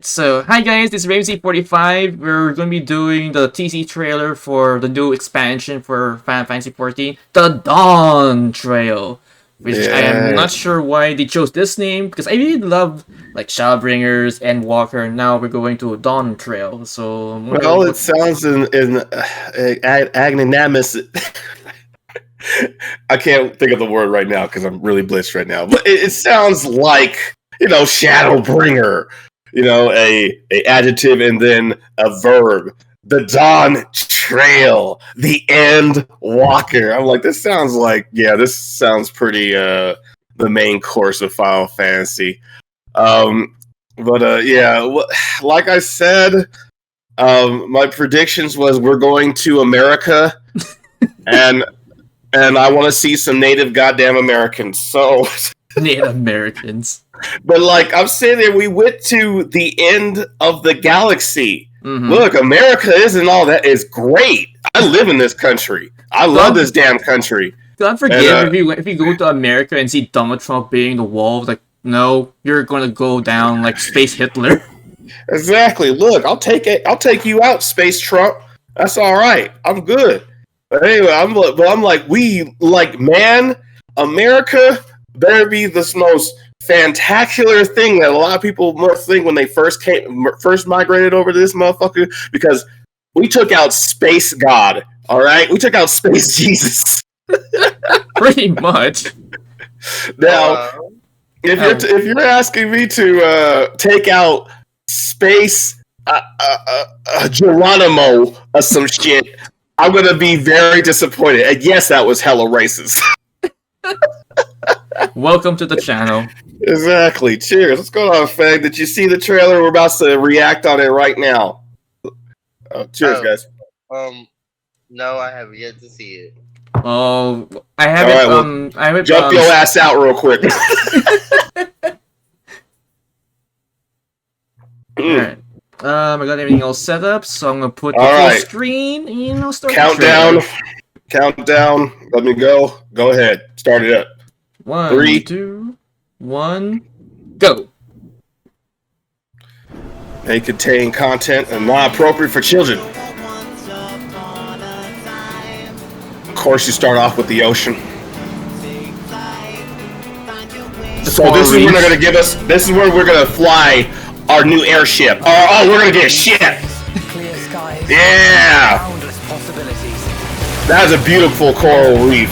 So, hi guys, this is Ramsey45. We're going to be doing the TC trailer for the new expansion for Fantasy XIV, the Dawntrail. Which I am not sure why they chose this name, because I really love like Shadowbringers and Walker. Now we're going to Dawntrail. So, well, it sounds in agnanimous. I can't think of the word right now because I'm really blitzed right now. But it sounds like, Shadowbringer. A adjective and then a verb. The Dawn Trail, the End Walker. I'm like, this sounds pretty the main course of Final Fantasy. Like I said, my predictions was we're going to America, and I want to see some native goddamn Americans. So Native Americans. But I'm saying that we went to the end of the galaxy. Mm-hmm. Look, America isn't all that. It's great. I live in this country. I love this damn country. God forgive if you go to America and see Donald Trump being the wall. No, you're gonna go down like Space Hitler. Exactly. Look, I'll take it. I'll take you out, Space Trump. That's all right. I'm good. But anyway, America better be this most fantacular thing that a lot of people must think when they first migrated over to this motherfucker, because we took out Space God, all right? We took out Space Jesus. Pretty much. Now, if you're asking me to take out Space Geronimo or some shit, I'm gonna be very disappointed. And yes, that was hella racist. Welcome to the channel. Exactly. Cheers. What's going on, Fag? Did you see the trailer? We're about to react on it right now. Cheers, guys. No, I have yet to see it. Oh, I haven't. Right, I haven't. Jump your ass out real quick. Alright. I got everything all set up, so I'm gonna put the full screen and start. Countdown. Let me go. Go ahead. Start it up. 1, 3, 2, 1, go. They contain content and not appropriate for children. Of course, you start off with the ocean. So this is where they're gonna give us. This is where we're gonna fly our new airship. Oh, we're gonna get a ship. Yeah. That is a beautiful coral reef.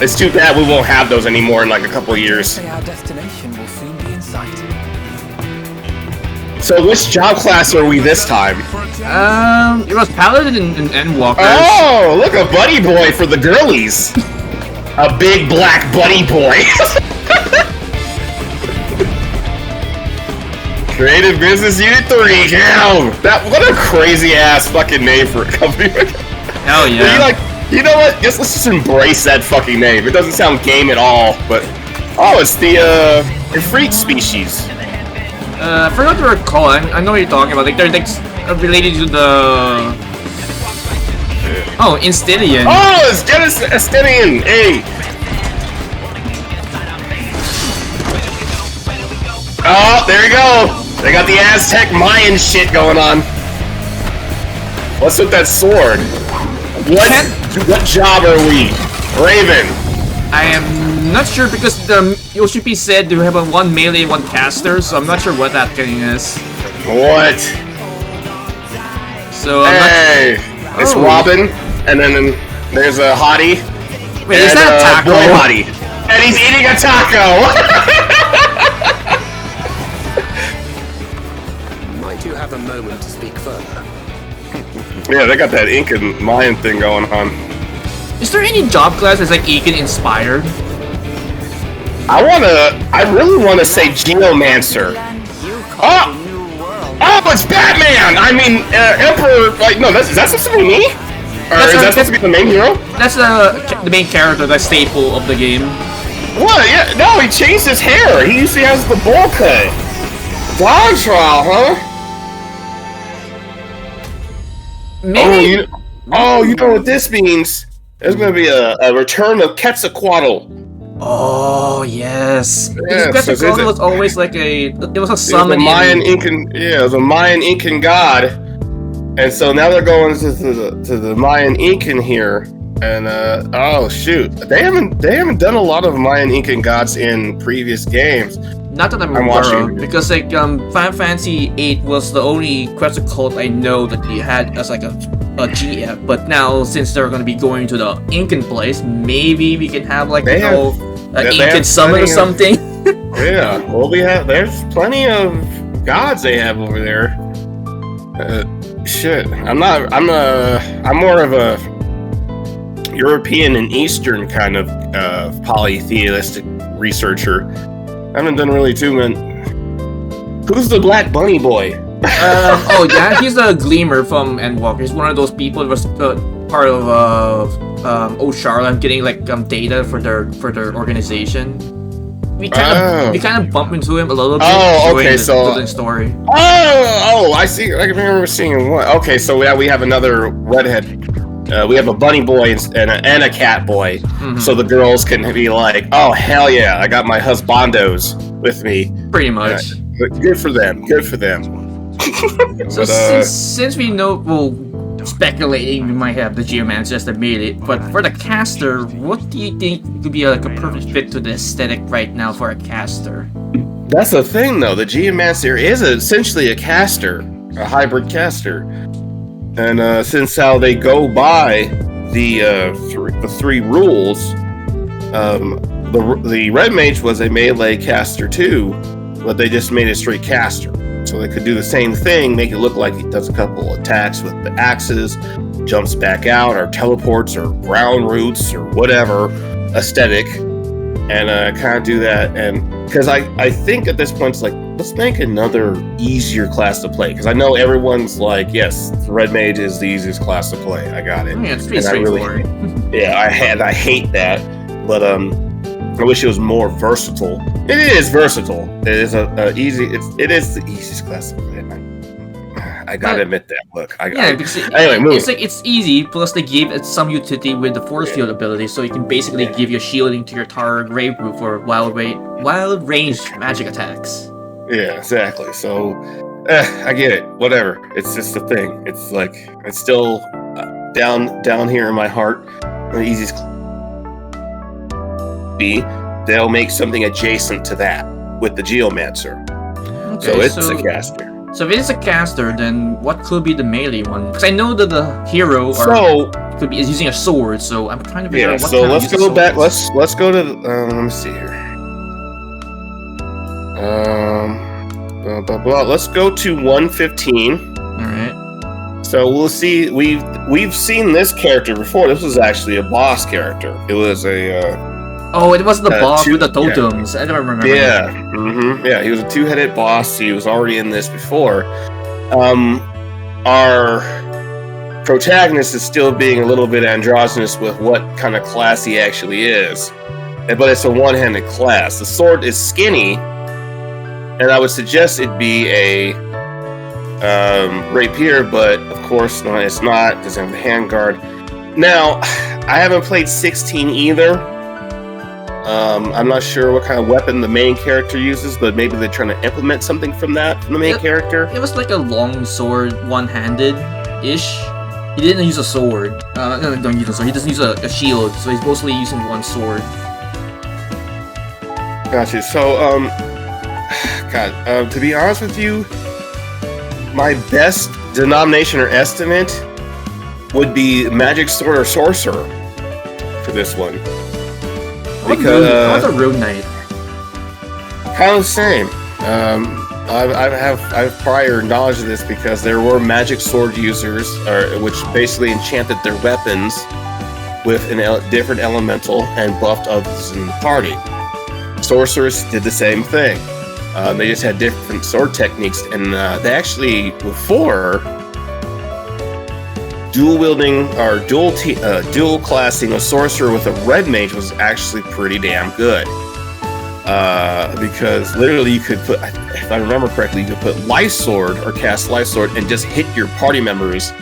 It's too bad we won't have those anymore in like a couple of years. Our destination will soon be in sight. So which job class are we this time? It was Paladin and Walker. Oh, look, a buddy boy for the girlies. A big black buddy boy. Creative Business Unit 3. Damn. What a crazy ass fucking name for a company. Hell yeah. You know what? Let's just embrace that fucking name. It doesn't sound game at all, but it's the freak species. I forgot to recall. I know what you're talking about. They're related to the Instidian. Oh, it's Instidian. Hey. Oh, there you go. They got the Aztec Mayan shit going on. What's with that sword? What job are we? Raven. I am not sure because the Yoshipi said to have one melee, one caster, so I'm not sure what that thing is. What? So it's Robin, and then there's a hottie. Wait, is that a taco? Boy hottie, and he's eating a taco. Might you have a moment to speak further? Yeah, they got that Incan Mayan thing going on. Is there any job class that's like Incan inspired? I really wanna say Geomancer. Oh, it's Batman! I mean, Emperor. Is that supposed to be me? Or is that supposed to be the main hero? That's the main character, the staple of the game. What? Yeah, no, he changed his hair. He usually has the bowl cut. Dawntrail, huh? Maybe. You know what this means? There's gonna be a return of Quetzalcoatl. Oh yes, because Yeah, so Quetzalcoatl was always like it was a it was summon a Mayan in. Incan, it was a Mayan Incan god, and so now they're going to the Mayan Incan here, and oh shoot, they haven't done a lot of Mayan Incan gods in previous games. Not that I'm I'm aware watching. of, because like Final Fantasy VIII was the only Quetzalcoatl I know that they had as like a GF. But now since they're going to be going to the Incan place, maybe we can have like They have- an they Incan have summon or plenty of- something. Yeah, well, there's plenty of gods they have over there. Shit, I'm more of a European and Eastern kind of polytheistic researcher. I haven't done really too many. Who's the Black Bunny boy? Oh yeah, he's a Gleamer from Endwalker. He's one of those people that was part of O'Sharla getting like data for their organization. We kind of bump into him a little bit during the story. Oh, I see. I remember seeing one. Okay, so yeah, we have another redhead. We have a bunny boy and a cat boy. Mhm. So the girls can be like, "Oh hell yeah, I got my husbandos with me." Pretty much. Good for them. Good for them. So But, since we know, well, speculating we might have the Geomancer as the melee, but for the caster, what do you think could be like a perfect fit to the aesthetic right now for a caster? that's the thing, though. The Geomancer is essentially a caster, a hybrid caster, and since how they go by the three rules, the Red Mage was a melee caster too, but they just made it straight caster. So they could do the same thing, make it look like he does a couple attacks with the axes, jumps back out, or teleports, or ground roots, or whatever aesthetic, and kind of do that. And because I think at this point it's like, let's make another easier class to play. Because I know everyone's like, yes, Red Mage is the easiest class to play. I got it. Yeah, it's pretty And I really- straightforward. Yeah, I hate that, but I wish it was more versatile. It is versatile. It is it is the easiest class to play. I gotta admit that. Look, Because anyway, it's like it's easy. Plus, they give it some utility with the force field ability, so you can basically give your shielding to your target grave root for wild range magic attacks. Yeah, exactly. So, I get it. Whatever. It's just a thing. It's like it's still down here in my heart. The easiest be they'll make something adjacent to that with the Geomancer. Okay, So it's a caster. So if it is a caster, then what could be the melee one? Because I know that the hero is using a sword, so I'm trying to figure out what so kind let's of use go a back. sword is. Let's go to. Let me see here. Blah, blah, blah. Let's go to 115. All right. So we'll see. We've seen this character before. This was actually a boss character. It was a. Oh, it was the boss two- with the totems. I don't remember. Yeah. Yeah. He was a two-headed boss. He was already in this before. Our protagonist is still being a little bit androgynous with what kind of class he actually is, but it's a one-handed class. The sword is skinny, and I would suggest it be a rapier, but of course no, it's not. It doesn't have the handguard. Now, I haven't played 16 either. I'm not sure what kind of weapon the main character uses, but maybe they're trying to implement something from the main character. It was like a long sword, one-handed-ish. He didn't use a sword. No, don't use a sword. He doesn't use a shield, so he's mostly using one sword. Gotcha. So, God, to be honest with you, my best denomination or estimate would be magic sword or sorcerer for this one. What's a road knight? Kind of the same. I have prior knowledge of this because there were magic sword users, which basically enchanted their weapons with a different elemental and buffed others in the party. Sorcerers did the same thing. They just had different sword techniques, and they actually before dual wielding or dual classing a sorcerer with a red mage was actually pretty damn good. Because literally you could put, if I remember correctly, you could put Life Sword or cast Life Sword and just hit your party members,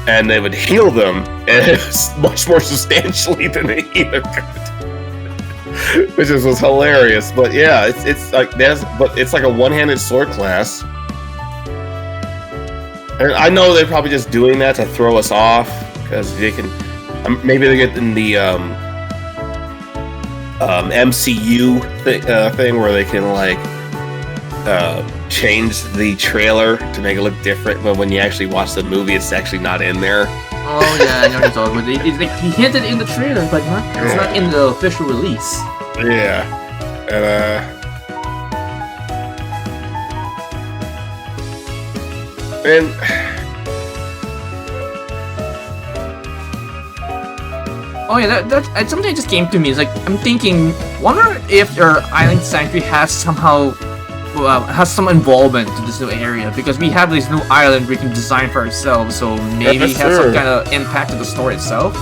and they would heal them, and much more substantially than the healer could. which was hilarious. But yeah, it's like it's like a one-handed sword class. And I know they're probably just doing that to throw us off because they can. Maybe they get in the MCU thing where they can like change the trailer to make it look different, but when you actually watch the movie, it's actually not in there. Oh yeah, I know what you're talking about. He hinted in the trailer, but it's not in the official release. Yeah, and oh yeah, that something that just came to me. It's like I'm thinking, wonder if your island sanctuary has somehow has some involvement to this new area, because we have this new island we can design for ourselves. So maybe it has some kind of impact to the story itself.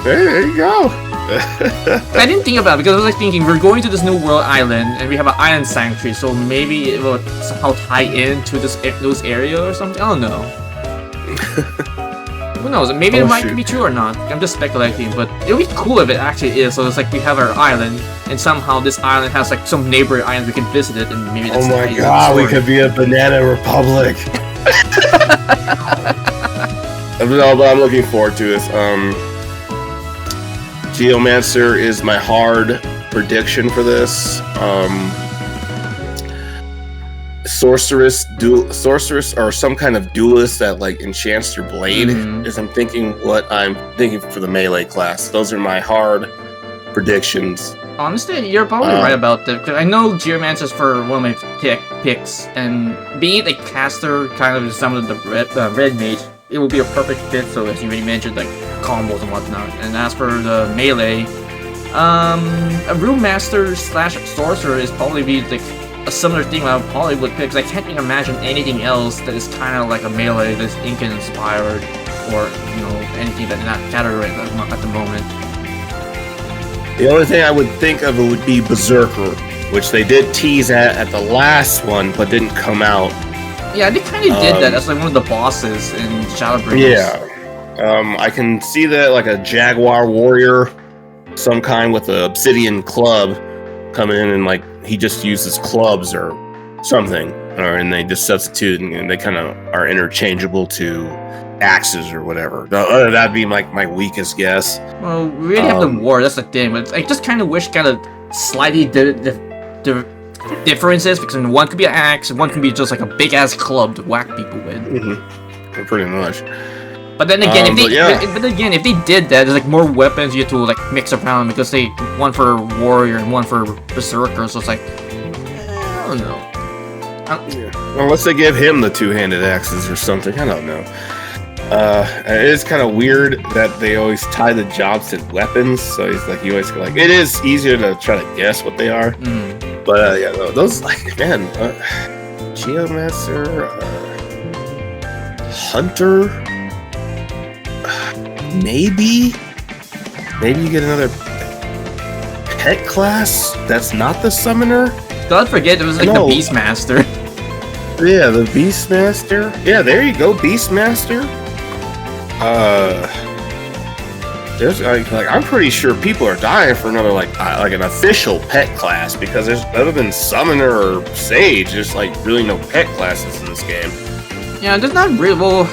There you go. I didn't think about it because I was like thinking we're going to this new world island and we have an island sanctuary, so maybe it will somehow tie into those area or something. I don't know. Who knows? Maybe it might be true or not. I'm just speculating, but it would be cool if it actually is. So it's like we have our island, and somehow this island has like some neighboring islands we can visit it, and maybe that's. Oh my god, we could be a banana republic. No, but I'm looking forward to this. Geomancer is my hard prediction for this. Sorceress or some kind of duelist that like enchants your blade is I'm thinking for the melee class. Those are my hard predictions. Honestly, you're probably right about that, because I know Geomancer's for one of my picks, and being a caster kind of some of the red mage, it will be a perfect fit. So as you already mentioned, like combos and whatnot. And as for the melee, a Rune Master / Sorcerer is probably be like a similar thing I probably would pick, because I can't even imagine anything else that is kind of like a melee that's Incan inspired, or anything that's not categorized at the moment. The only thing I would think of would be Berserker, which they did tease at the last one, but didn't come out. Yeah, they kind of did that as like one of the bosses in Shadowbringers. Yeah, I can see that like a Jaguar Warrior, some kind with an obsidian club, coming in and like he just uses clubs or something, and they just substitute and they kind of are interchangeable to axes or whatever. That'd be like my weakest guess. Well, we already have the war, that's the thing, but I just kind of wish kind of slightly the differences, because one could be an axe and one could be just like a big ass club to whack people with. Pretty much. But then again, if they did that, there's like more weapons you have to like mix around, because they one for warrior and one for berserker. So it's like, I don't know. Unless they give him the two-handed axes or something, I don't know. It is kind of weird that they always tie the jobs to weapons. So he's like, you always like, it is easier to try to guess what they are. But yeah, those like Geomancer, Hunter. Maybe you get another pet class that's not the summoner. Don't forget, it was like the Beastmaster. Yeah, the Beastmaster. Yeah, there you go, Beastmaster. There's like I'm pretty sure people are dying for another like an official pet class, because there's, other than summoner or sage, there's like really no pet classes in this game. Yeah, there's not really. Well,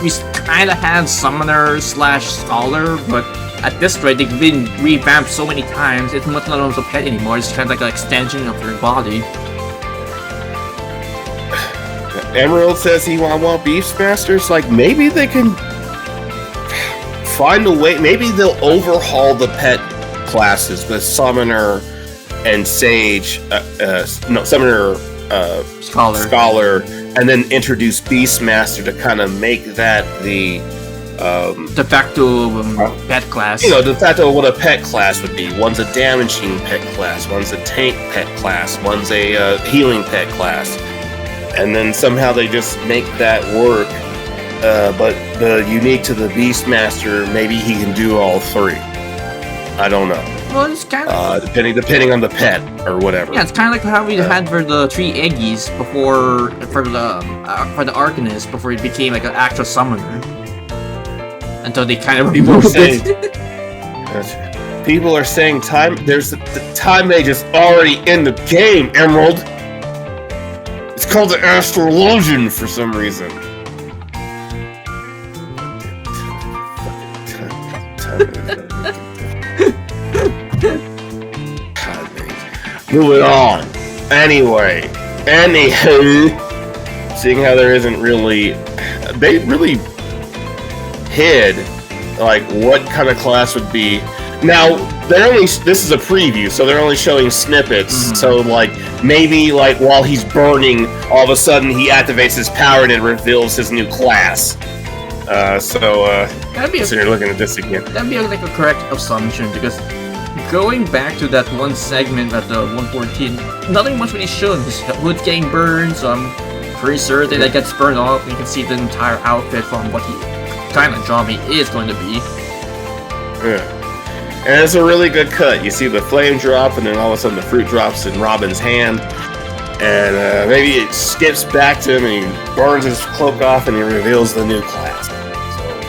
we kind of have summoner / scholar, but at this rate they've been revamped so many times, it's not almost a pet anymore. It's kind of like an extension of your body. Emerald says he want Beastmasters. Like, maybe they can find a way. Maybe they'll overhaul the pet classes with summoner and sage. Summoner, scholar, and then introduce Beastmaster to kind of make that the de facto pet class. De facto what a pet class would be. One's a damaging pet class, one's a tank pet class, one's a healing pet class. And then somehow they just make that work. But the unique to the Beastmaster, maybe he can do all three. I don't know. Well, it's kind of depending on the pet or whatever. Yeah, it's kind of like how we had for the 3 Eggies before, for the Arcanist, before he became like an actual summoner. Until they kind of removed it. People are saying time. There's the time mage is already in the game. Emerald. It's called the refulgent for some reason. Moving on. Anywho, seeing how there isn't really, they really hid like what kind of class would be. Now this is a preview, so they're only showing snippets. So like maybe like while he's burning, all of a sudden he activates his power and it reveals his new class. So you're looking at this again. That'd be like a correct assumption because going back to that one segment at the 114, nothing much really shown. His hood's getting burned, so I'm pretty certain that gets burned off. And you can see the entire outfit from what he kind of job he is going to be. Yeah. And it's a really good cut. You see the flame drop, and then all of a sudden the fruit drops in Robin's hand. And maybe it skips back to him, and he burns his cloak off, and he reveals the new class. So,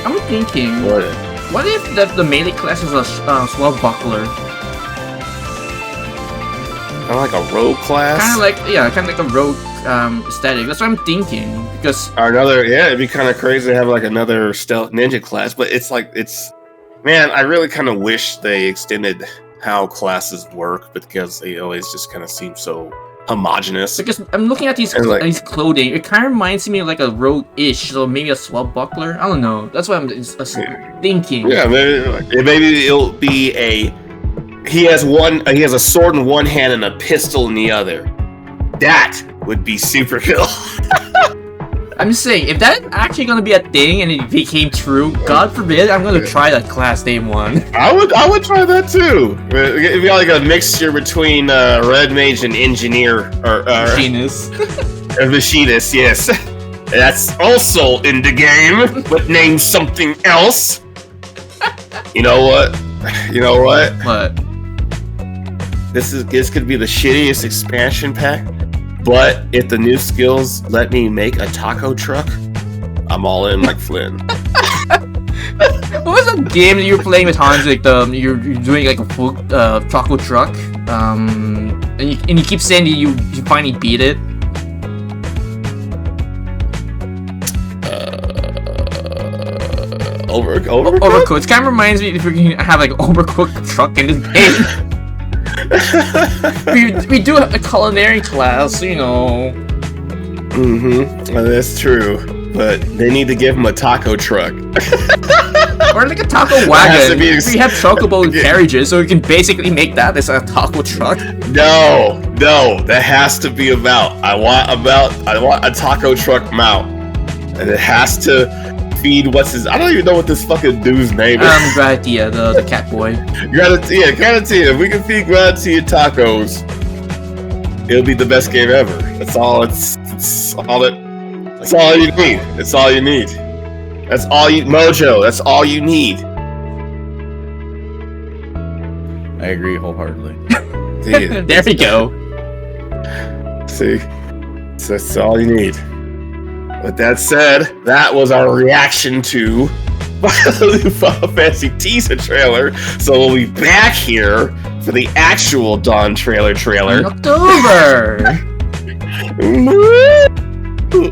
I'm thinking, what if the melee class is a swashbuckler? Kind of like a rogue class? Kind of like a rogue aesthetic. That's what I'm thinking. Because it'd be kind of crazy to have like another stealth ninja class, but man, I really kind of wish they extended how classes work, because they always just kind of seem so homogenous. Because I'm looking at these clothing, it kind of reminds me of like a rogue-ish, so maybe a swashbuckler. I don't know. That's what I'm thinking. Yeah, maybe it'll be he has a sword in one hand and a pistol in the other. That would be super cool. I'm just saying, if that's actually gonna be a thing and it became true, God forbid, I'm gonna try that class day one. I would try that too. It'd be like a mixture between red mage and engineer or machinist. Machinist, yes. That's also in the game, but named something else. You know what? What? This could be the shittiest expansion pack. But if the new skills let me make a taco truck, I'm all in like Flynn. What was that game that you were playing with Hans? Like you're doing like a full taco truck, and you keep saying that you finally beat it. Overcooked. It kind of reminds me if we can have like overcooked truck in this game. we do have a culinary class, you know. That's true, but they need to give him a taco truck. Or like a taco wagon. We have chocobo carriages, so we can basically make that as a taco truck. No, that has to be I want a taco truck mount, and it has to feed I don't even know what this fucking dude's name is. Gratia, the cat boy. Gratia. If we can feed Gratia tacos, it'll be the best game ever. That's all you need. Mojo, that's all you need. I agree wholeheartedly. There we go. See? That's all you need. With that said, that was our reaction to the Final Fantasy teaser trailer. So we'll be back here for the actual Dawntrail trailer. In October!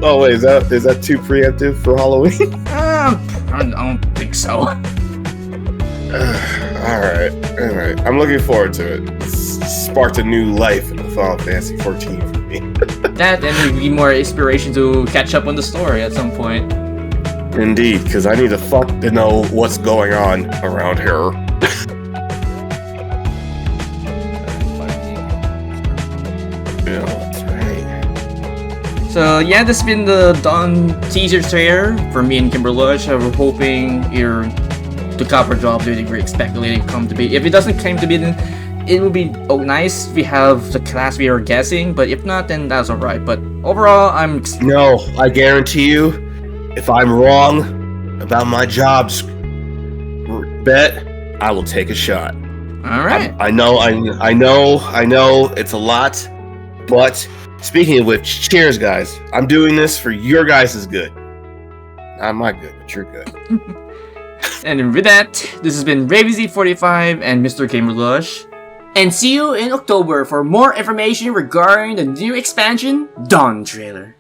Oh wait, is that too preemptive for Halloween? I don't think so. Alright. I'm looking forward to it. It's sparked a new life in the Final Fantasy XIV for me. That and maybe more inspiration to catch up on the story at some point. Indeed, because I need to know what's going on around here. Yeah, that's right. So yeah, this has been the Dawn teaser trailer for me and Gamerlush. We're hoping the copper job that we speculating come to be. If it doesn't claim to be, then it would be nice if we have the class we are guessing. But if not, then that's alright. But overall, No, I guarantee you, if I'm wrong about my jobs bet, I will take a shot. All right. I know, it's a lot, but speaking of which, cheers, guys. I'm doing this for your guys' good. Not my good, but your good. And with that, this has been ravage45 and Mr. Gamerlush. And see you in October for more information regarding the new expansion, Dawntrail.